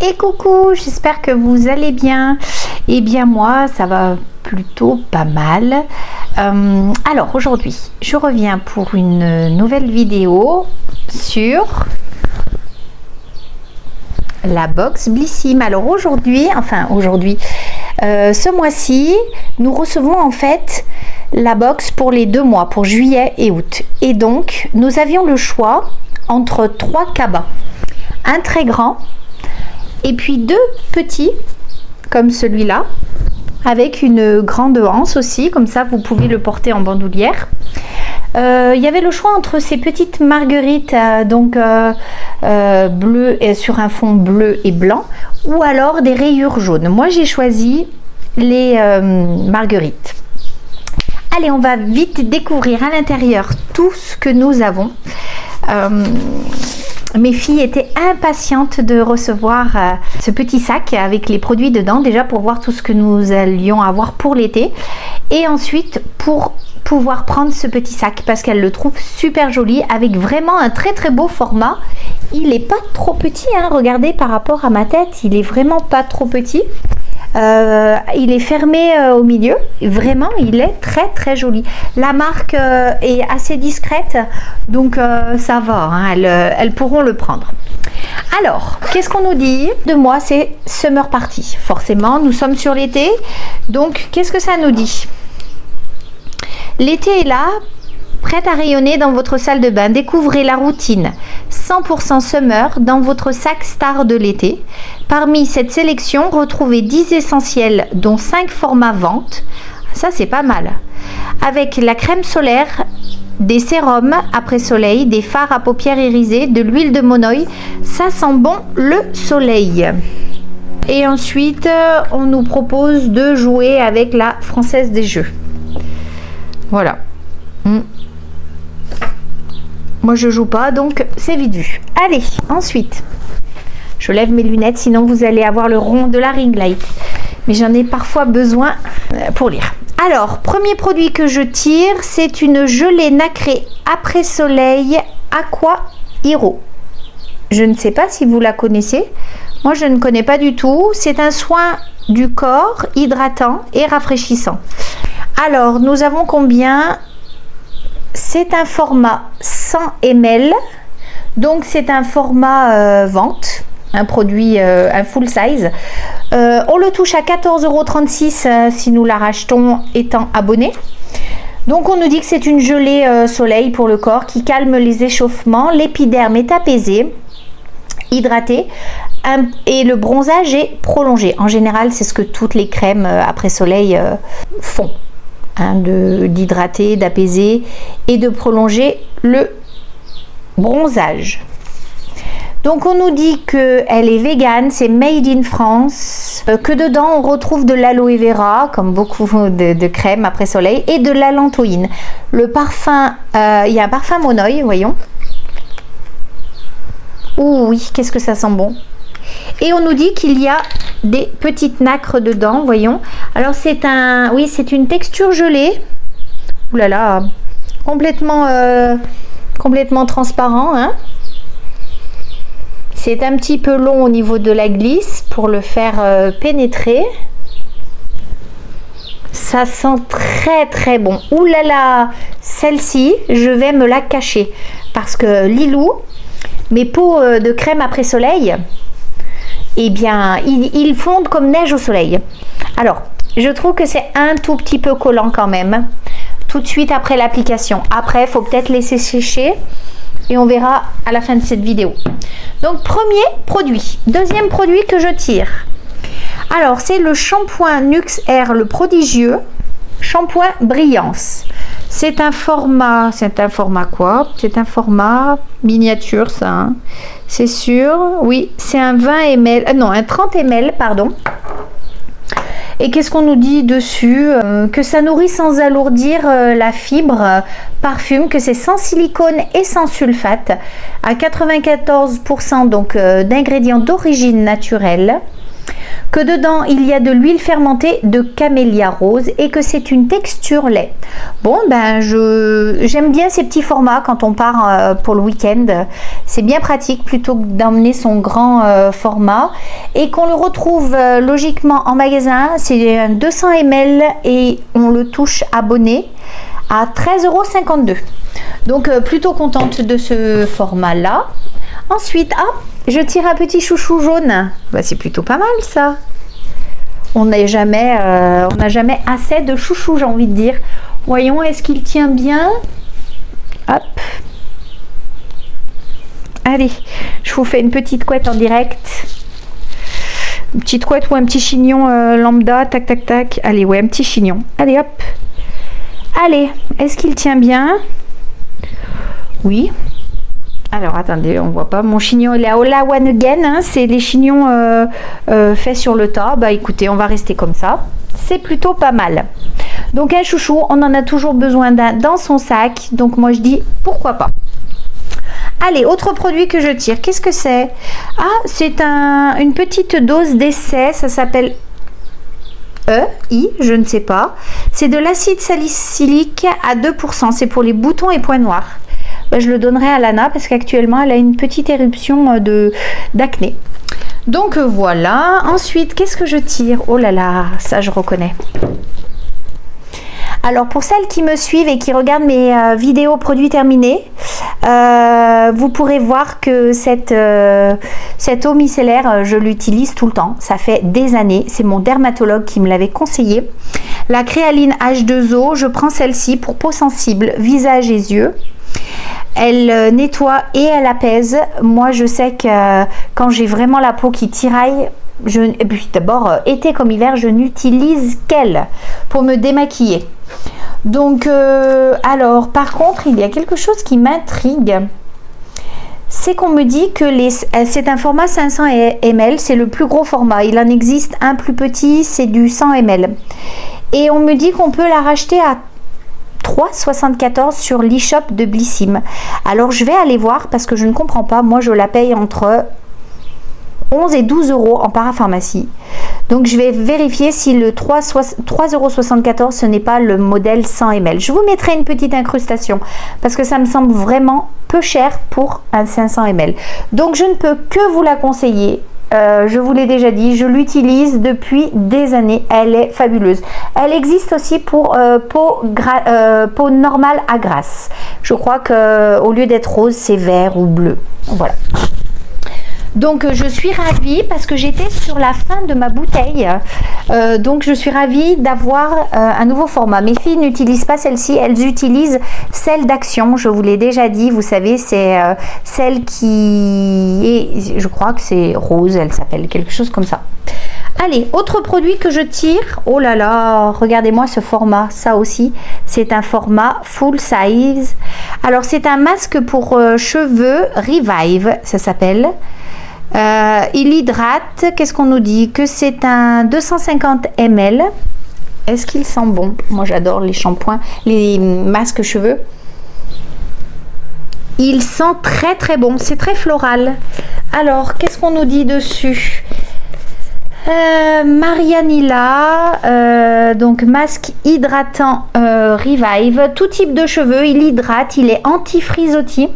Et coucou, j'espère que vous allez bien. Eh bien moi, ça va plutôt pas mal. Alors aujourd'hui, je reviens pour une nouvelle vidéo sur la box Blissim. Alors aujourd'hui, ce mois-ci, nous recevons en fait la box pour les 2 mois, pour juillet et août. Et donc, nous avions le choix entre 3 cabas. Un très grand, et puis 2 petits, comme celui-là, avec une grande anse aussi, comme ça vous pouvez le porter en bandoulière. Il y avait le choix entre ces petites marguerites, bleues sur un fond bleu et blanc, ou alors des rayures jaunes. Moi j'ai choisi les marguerites. Allez, on va vite découvrir à l'intérieur tout ce que nous avons. Mes filles étaient impatientes de recevoir ce petit sac avec les produits dedans, déjà pour voir tout ce que nous allions avoir pour l'été, et ensuite pour pouvoir prendre ce petit sac parce qu'elles le trouvent super joli, avec vraiment un très très beau format. Il est pas trop petit, hein, regardez par rapport à ma tête, il est vraiment pas trop petit. Il est fermé au milieu, vraiment il est très très joli. La marque est assez discrète, donc ça va, hein, elles pourront le prendre. Alors, qu'est-ce qu'on nous dit de moi? C'est Summer Party, forcément nous sommes sur l'été, donc qu'est-ce que ça nous dit? L'été est là, prête à rayonner dans votre salle de bain. Découvrez la routine 100% Summer dans votre sac star de l'été. Parmi cette sélection, retrouvez 10 essentiels dont 5 formats vente. Ça, c'est pas mal. Avec la crème solaire, des sérums après soleil, des fards à paupières irisées, de l'huile de monoï. Ça sent bon le soleil. Et ensuite, on nous propose de jouer avec la Française des Jeux. Voilà. Moi je joue pas, donc c'est vite vu. Allez, ensuite je lève mes lunettes, sinon vous allez avoir le rond de la ring light, mais j'en ai parfois besoin pour lire. Alors, premier produit que je tire, c'est une gelée nacrée après soleil Aqua Hero. Je ne sais pas si vous la connaissez, moi je ne connais pas du tout. C'est un soin du corps hydratant et rafraîchissant. Alors nous avons combien? C'est un format 100 ml, donc c'est un format vente, un produit, un full size. On le touche à 14,36 € si nous la rachetons étant abonné. Donc on nous dit que c'est une gelée soleil pour le corps qui calme les échauffements, l'épiderme est apaisé, hydraté et le bronzage est prolongé. En général, c'est ce que toutes les crèmes après soleil font. D'hydrater, d'apaiser et de prolonger le bronzage. Donc on nous dit qu'elle est végane, c'est made in France, que dedans on retrouve de l'aloe vera, comme beaucoup de crèmes après soleil, et de l'allantoïne. Le parfum, il y a un parfum monoï, voyons. Ouh oui, qu'est-ce que ça sent bon. Et on nous dit qu'il y a des petites nacres dedans, voyons. Alors c'est une texture gelée. Ouh là là, complètement transparent, hein. C'est un petit peu long au niveau de la glisse pour le faire pénétrer. Ça sent très très bon. Ouh là là, celle-ci, je vais me la cacher parce que Lilou, mes pots de crème après soleil, eh bien, ils fondent comme neige au soleil. Alors, je trouve que c'est un tout petit peu collant quand même, tout de suite après l'application. Après, il faut peut-être laisser sécher et on verra à la fin de cette vidéo. Donc, premier produit. Deuxième produit que je tire. Alors, c'est le shampoing Nuxe Air, le prodigieux shampoing Brillance. C'est un format quoi? C'est un format miniature, ça, hein. C'est sûr, oui, c'est un 20 ml, non, un 30 ml, pardon. Et qu'est-ce qu'on nous dit dessus? Que ça nourrit sans alourdir la fibre, parfume, que c'est sans silicone et sans sulfate, à 94% donc d'ingrédients d'origine naturelle, que dedans il y a de l'huile fermentée de camélia rose et que c'est une texture lait. Bon, ben j'aime bien ces petits formats quand on part pour le week-end. C'est bien pratique plutôt que d'emmener son grand format et qu'on le retrouve logiquement en magasin. C'est un 200 ml et on le touche abonné à 13,52 €. Donc plutôt contente de ce format là. Ensuite, je tire un petit chouchou jaune. Bah, c'est plutôt pas mal ça. On n'a jamais assez de chouchou, j'ai envie de dire. Voyons, est-ce qu'il tient bien? Hop. Allez, je vous fais une petite couette en direct. Une petite couette ou un petit chignon lambda, tac tac tac. Allez, ouais, un petit chignon. Allez, hop. Allez, est-ce qu'il tient bien? Oui. Alors, attendez, on voit pas. Mon chignon, il est à Ola One Again. Hein, c'est les chignons faits sur le tas. Bah, écoutez, on va rester comme ça. C'est plutôt pas mal. Donc, un chouchou, on en a toujours besoin d'un dans son sac. Donc, moi, je dis, pourquoi pas. Allez, autre produit que je tire. Qu'est-ce que c'est? Ah, c'est une petite dose d'essai. Ça s'appelle je ne sais pas. C'est de l'acide salicylique à 2%. C'est pour les boutons et points noirs. Ben, je le donnerai à Lana parce qu'actuellement elle a une petite éruption d'acné. Donc voilà. Ensuite, qu'est-ce que je tire? Oh là là, ça je reconnais. Alors pour celles qui me suivent et qui regardent mes vidéos produits terminés, vous pourrez voir que cette eau micellaire, je l'utilise tout le temps. Ça fait des années. C'est mon dermatologue qui me l'avait conseillé. La créaline H2O, je prends celle-ci pour peau sensible, visage et yeux. Elle nettoie et elle apaise. Moi, je sais que quand j'ai vraiment la peau qui tiraille, et puis d'abord, été comme hiver, je n'utilise qu'elle pour me démaquiller. Donc, alors, par contre, il y a quelque chose qui m'intrigue. C'est qu'on me dit que c'est un format 500 ml, c'est le plus gros format. Il en existe un plus petit, c'est du 100 ml. Et on me dit qu'on peut la racheter à 3,74 sur l'e-shop de Blissim. Alors je vais aller voir parce que je ne comprends pas. Moi je la paye entre 11 et 12 € en parapharmacie. Donc je vais vérifier si le 3,74 € ce n'est pas le modèle 100 ml. Je vous mettrai une petite incrustation parce que ça me semble vraiment peu cher pour un 500 ml. Donc je ne peux que vous la conseiller. Je vous l'ai déjà dit, je l'utilise depuis des années, elle est fabuleuse. Elle existe aussi pour peau normale à grasse. Je crois que au lieu d'être rose, c'est vert ou bleu. Voilà. Donc je suis ravie parce que j'étais sur la fin de ma bouteille. Donc je suis ravie d'avoir un nouveau format. Mes filles n'utilisent pas celle-ci, elles utilisent celle d'Action. Je vous l'ai déjà dit, vous savez, c'est celle qui est, je crois que c'est rose, elle s'appelle quelque chose comme ça. Allez, autre produit que je tire. Oh là là, regardez-moi ce format. Ça aussi, c'est un format full size. Alors c'est un masque pour cheveux Revive, ça s'appelle. Il hydrate. Qu'est-ce qu'on nous dit? Que c'est un 250 ml. Est-ce qu'il sent bon? Moi j'adore les shampoings, les masques cheveux. Il sent très très bon, c'est très floral. Alors qu'est-ce qu'on nous dit dessus? Marianilla, donc masque hydratant Revive, tout type de cheveux, il hydrate, il est anti-frisottis.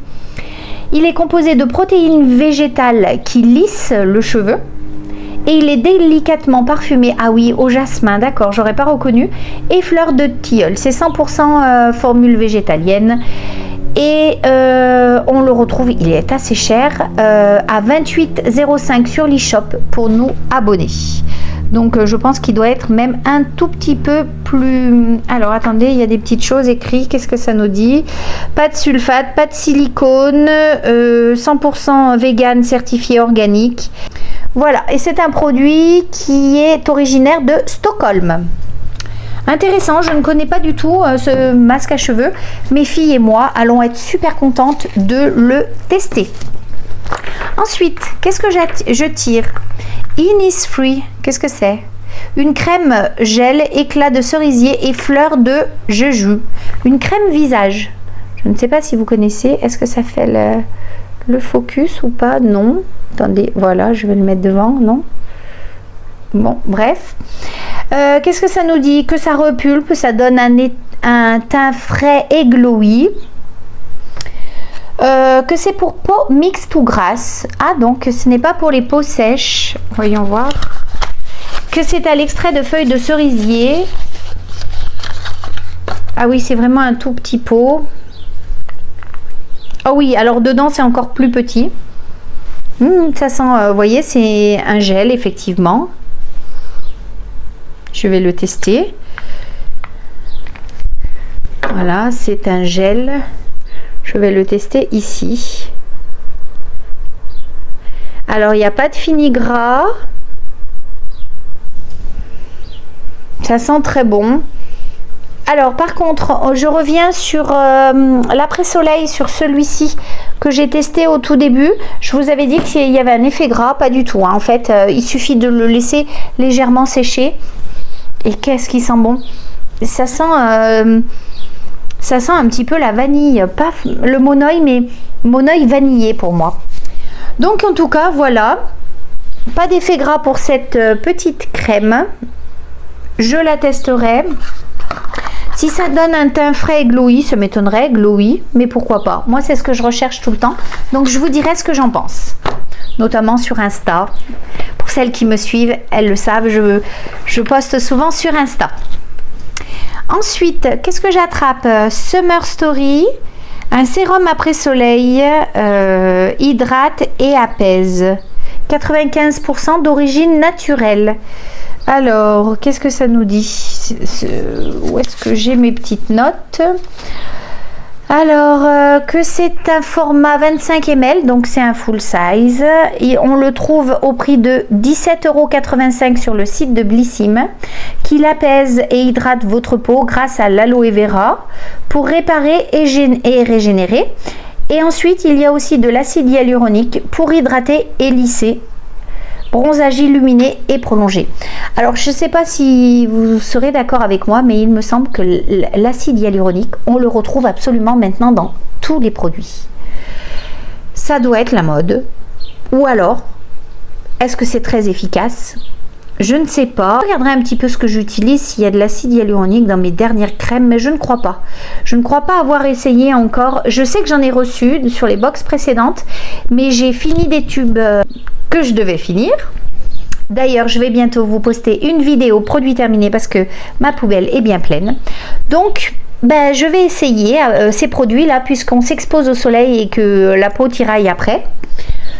Il est composé de protéines végétales qui lissent le cheveu et il est délicatement parfumé, ah oui, au jasmin, d'accord, j'aurais pas reconnu, et fleurs de tilleul. C'est 100% formule végétalienne et on le retrouve, il est assez cher, à 28,05 € sur l'e-shop pour nous abonnés. Donc je pense qu'il doit être même un tout petit peu plus... Alors attendez, il y a des petites choses écrites. Qu'est-ce que ça nous dit? Pas de sulfate, pas de silicone, 100% vegan certifié organique. Voilà, et c'est un produit qui est originaire de Stockholm. Intéressant, je ne connais pas du tout ce masque à cheveux. Mes filles et moi allons être super contentes de le tester. Ensuite, qu'est-ce que je tire? Innisfree, qu'est-ce que c'est? Une crème gel, éclat de cerisier et fleurs de jeju. Une crème visage. Je ne sais pas si vous connaissez. Est-ce que ça fait le focus ou pas? Non. Attendez, voilà, je vais le mettre devant. Non. Bon, bref. Qu'est-ce que ça nous dit? Que ça repulpe, ça donne un teint frais et glowy. Que c'est pour peau mixte ou grasse. Ah, donc ce n'est pas pour les peaux sèches. Voyons voir. Que c'est à l'extrait de feuilles de cerisier. Ah oui, c'est vraiment un tout petit pot. Oh oui, alors dedans c'est encore plus petit. Ça sent, vous voyez, c'est un gel effectivement. Je vais le tester. Voilà, c'est un gel. Je vais le tester ici. Alors, il n'y a pas de fini gras. Ça sent très bon. Alors, par contre, je reviens sur l'après-soleil, sur celui-ci que j'ai testé au tout début. Je vous avais dit qu'il y avait un effet gras, pas du tout. Hein. En fait, il suffit de le laisser légèrement sécher. Et qu'est-ce qui sent bon? Ça sent un petit peu la vanille. Pas le monoeil, mais monoeil vanillé pour moi. Donc, en tout cas, voilà. Pas d'effet gras pour cette petite crème. Je la testerai. Si ça donne un teint frais et glowy, ça m'étonnerait, glowy, mais pourquoi pas. Moi, c'est ce que je recherche tout le temps. Donc, je vous dirai ce que j'en pense. Notamment sur Insta. Pour celles qui me suivent, elles le savent, je poste souvent sur Insta. Ensuite, qu'est-ce que j'attrape? Summer Story, un sérum après soleil, hydrate et apaise. 95% d'origine naturelle. Alors, qu'est-ce que ça nous dit? Où est-ce que j'ai mes petites notes? Alors, que c'est un format 25 ml, donc c'est un full size. Et on le trouve au prix de 17,85 € sur le site de Blissim, qui apaise et hydrate votre peau grâce à l'aloe vera pour réparer et régénérer. Et ensuite, il y a aussi de l'acide hyaluronique pour hydrater et lisser. Bronzage illuminé et prolongé. Alors, je ne sais pas si vous serez d'accord avec moi, mais il me semble que l'acide hyaluronique, on le retrouve absolument maintenant dans tous les produits. Ça doit être la mode. Ou alors, est-ce que c'est très efficace? Je ne sais pas. Je regarderai un petit peu ce que j'utilise, s'il y a de l'acide hyaluronique dans mes dernières crèmes, mais je ne crois pas. Je ne crois pas avoir essayé encore. Je sais que j'en ai reçu sur les box précédentes, mais j'ai fini des tubes que je devais finir. D'ailleurs, je vais bientôt vous poster une vidéo produit terminé parce que ma poubelle est bien pleine. Donc, je vais essayer ces produits-là puisqu'on s'expose au soleil et que la peau tiraille après.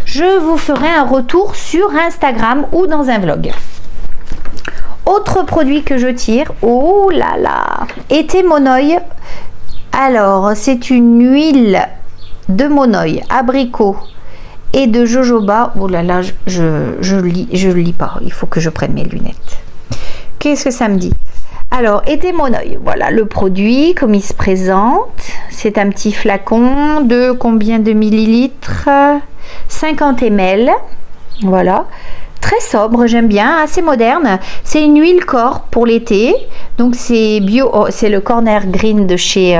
Je vous ferai un retour sur Instagram ou dans un vlog. Autre produit que je tire, oh là là, été monoeil. Alors, c'est une huile de monoeil, abricot et de jojoba. Oh là là, je lis pas. Il faut que je prenne mes lunettes. Qu'est-ce que ça me dit? Alors, été monoeil, voilà le produit comme il se présente. C'est un petit flacon de combien de millilitres? 50 ml. Voilà. Très sobre, j'aime bien, assez moderne. C'est une huile corps pour l'été. Donc, c'est bio, c'est le Corner Green de chez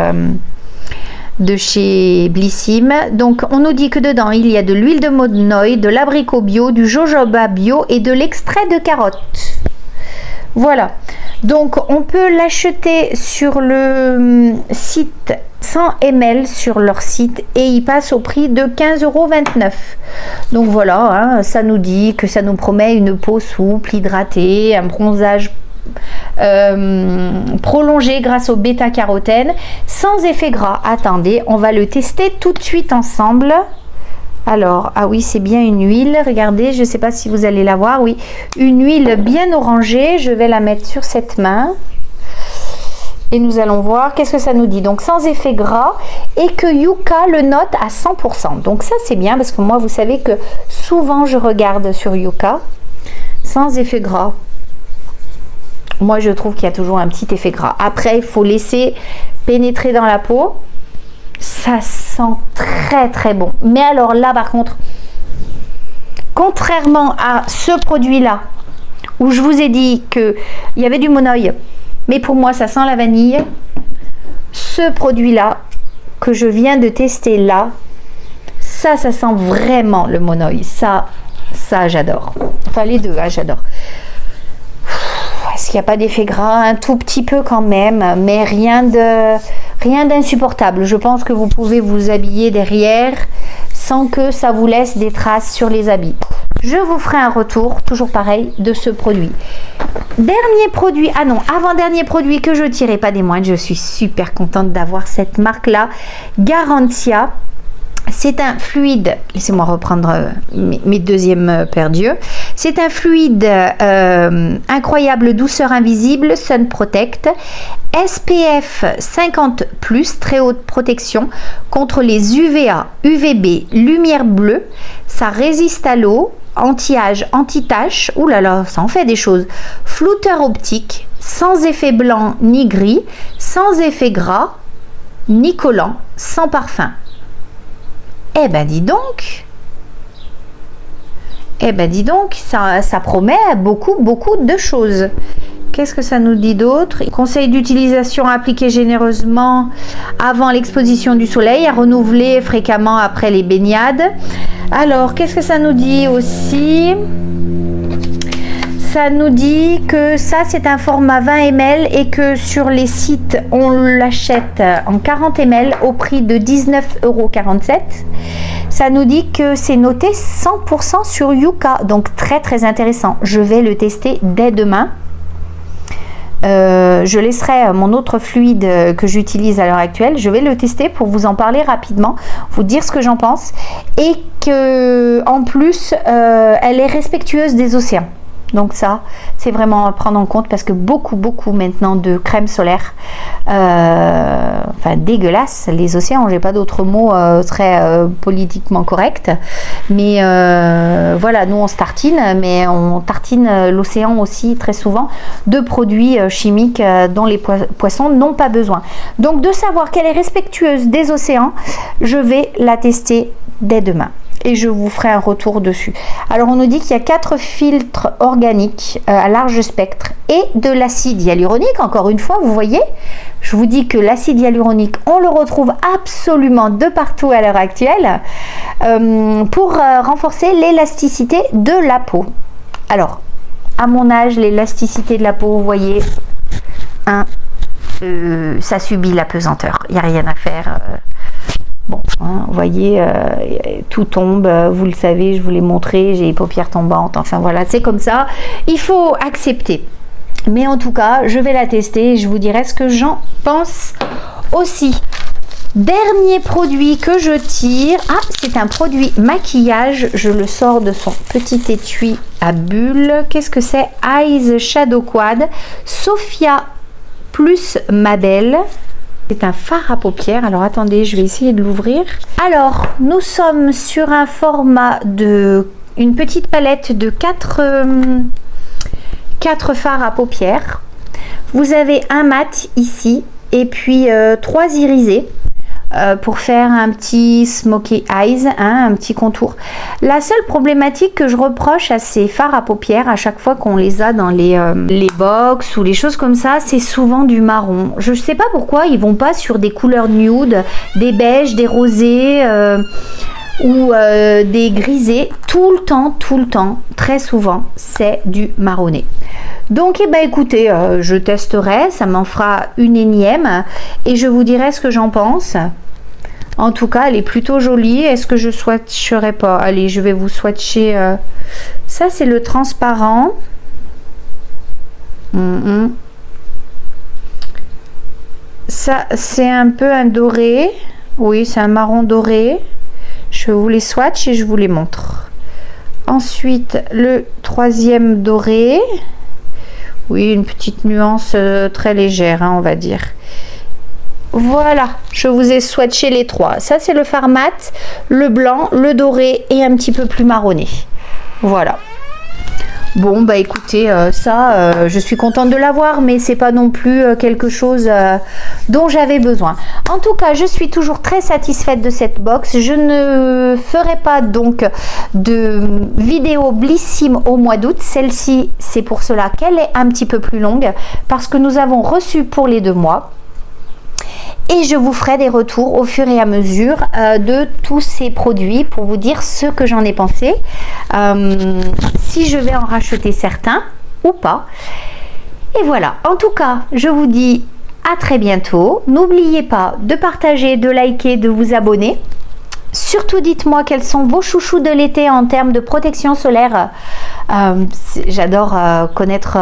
Blissim. Donc, on nous dit que dedans, il y a de l'huile de monoeil, de l'abricot bio, du jojoba bio et de l'extrait de carotte. Voilà. Donc, on peut l'acheter sur le site 100 ml sur leur site et il passe au prix de 15,29 €. Donc voilà, hein, ça nous dit que ça nous promet une peau souple, hydratée, un bronzage prolongé grâce au bêta-carotène, sans effet gras. Attendez, on va le tester tout de suite ensemble. Alors, ah oui, c'est bien une huile. Regardez, je ne sais pas si vous allez la voir. Oui, une huile bien orangée. Je vais la mettre sur cette main. Et nous allons voir qu'est-ce que ça nous dit. Donc, sans effet gras et que Yuka le note à 100%. Donc, ça, c'est bien parce que moi, vous savez que souvent, je regarde sur Yuka. Sans effet gras. Moi, je trouve qu'il y a toujours un petit effet gras. Après, il faut laisser pénétrer dans la peau. Ça sent très très bon. Mais alors là, par contre, contrairement à ce produit-là, où je vous ai dit qu'il y avait du monoeil, mais pour moi, ça sent la vanille, ce produit-là, que je viens de tester là, ça sent vraiment le monoeil. Ça j'adore. Enfin, les deux, hein, j'adore. est-ce qu'il n'y a pas d'effet gras? Un tout petit peu quand même, mais rien d'insupportable. Je pense que vous pouvez vous habiller derrière sans que ça vous laisse des traces sur les habits. Je vous ferai un retour, toujours pareil, de ce produit. Dernier produit, ah non, avant-dernier produit que je ne tirais pas des moindres, je suis super contente d'avoir cette marque-là, Garantia. C'est un fluide, laissez-moi reprendre mes deuxièmes paires d'yeux. C'est un fluide incroyable douceur invisible, Sun Protect, SPF 50+, très haute protection contre les UVA, UVB, lumière bleue. Ça résiste à l'eau, anti-âge, anti-tache. Ouh là là, ça en fait des choses. Flouteur optique, sans effet blanc ni gris, sans effet gras, ni collant, sans parfum. Eh ben dis donc, ça promet beaucoup de choses. Qu'est-ce que ça nous dit d'autre? Conseil d'utilisation appliqué généreusement avant l'exposition du soleil, à renouveler fréquemment après les baignades. Alors, qu'est-ce que ça nous dit aussi? Ça nous dit que ça c'est un format 20 ml et que sur les sites on l'achète en 40 ml au prix de 19,47 €. Ça nous dit que c'est noté 100% sur Yuka, donc très intéressant. Je vais le tester dès demain. Je laisserai mon autre fluide que j'utilise à l'heure actuelle. Je vais le tester pour vous en parler rapidement, vous dire ce que j'en pense, et que en plus elle est respectueuse des océans. Donc ça, c'est vraiment à prendre en compte parce que beaucoup maintenant de crème solaire, enfin dégueulasse, les océans, j'ai pas d'autre mot très politiquement correct, mais voilà, nous on se tartine, mais on tartine l'océan aussi très souvent de produits chimiques dont les poissons n'ont pas besoin. Donc de savoir qu'elle est respectueuse des océans, je vais la tester dès demain. Et je vous ferai un retour dessus. Alors on nous dit qu'il y a 4 filtres organiques à large spectre et de l'acide hyaluronique. Encore une fois, vous voyez, je vous dis que l'acide hyaluronique, on le retrouve absolument de partout à l'heure actuelle pour renforcer l'élasticité de la peau. Alors, à mon âge, l'élasticité de la peau, vous voyez, ça subit la pesanteur. Il n'y a rien à faire. Bon, hein, vous voyez, tout tombe, vous le savez, je vous l'ai montré, j'ai les paupières tombantes, enfin voilà, c'est comme ça, il faut accepter. Mais en tout cas, je vais la tester et je vous dirai ce que j'en pense aussi. Dernier produit que je tire, c'est un produit maquillage, je le sors de son petit étui à bulles. Qu'est-ce que c'est? Eyes Shadow Quad, Sophia plus Mabel. C'est un fard à paupières. Alors attendez, je vais essayer de l'ouvrir. Alors, nous sommes sur un format de une petite palette de 4 fards à paupières. Vous avez un mat ici et puis 3 irisés pour faire un petit smoky eyes, un petit contour. La seule problématique que je reproche à ces fards à paupières, à chaque fois qu'on les a dans les box ou les choses comme ça, c'est souvent du marron. Je ne sais pas pourquoi ils vont pas sur des couleurs nude, des beiges, des rosés ou des grisés. Tout le temps, très souvent, c'est du marronné. Donc, eh ben, écoutez, je testerai, ça m'en fera une énième et je vous dirai ce que j'en pense. En tout cas, elle est plutôt jolie. Est-ce que je swatcherai pas? Allez, je vais vous swatcher. Ça, c'est le transparent. Ça, c'est un peu un doré. Oui, c'est un marron doré. Je vous les swatch et je vous les montre. Ensuite, le troisième doré. Oui, une petite nuance très légère, hein, on va dire. Voilà, je vous ai swatché les 3. Ça, c'est le fard mat, le blanc, le doré et un petit peu plus marronné. Voilà. Bon, bah écoutez, je suis contente de l'avoir, mais c'est pas non plus quelque chose dont j'avais besoin. En tout cas, je suis toujours très satisfaite de cette box. Je ne ferai pas donc de vidéo Blissim au mois d'août. Celle-ci, c'est pour cela qu'elle est un petit peu plus longue, parce que nous avons reçu pour les 2 mois. Et je vous ferai des retours au fur et à mesure de tous ces produits pour vous dire ce que j'en ai pensé, si je vais en racheter certains ou pas. Et voilà, en tout cas, je vous dis à très bientôt. N'oubliez pas de partager, de liker, de vous abonner. Surtout, dites-moi quels sont vos chouchous de l'été en termes de protection solaire. J'adore connaître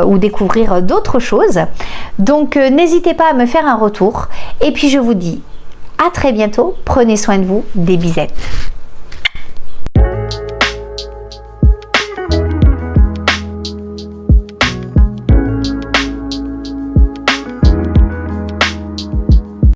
ou découvrir d'autres choses. Donc, n'hésitez pas à me faire un retour. Et puis, je vous dis à très bientôt. Prenez soin de vous. Des bisettes.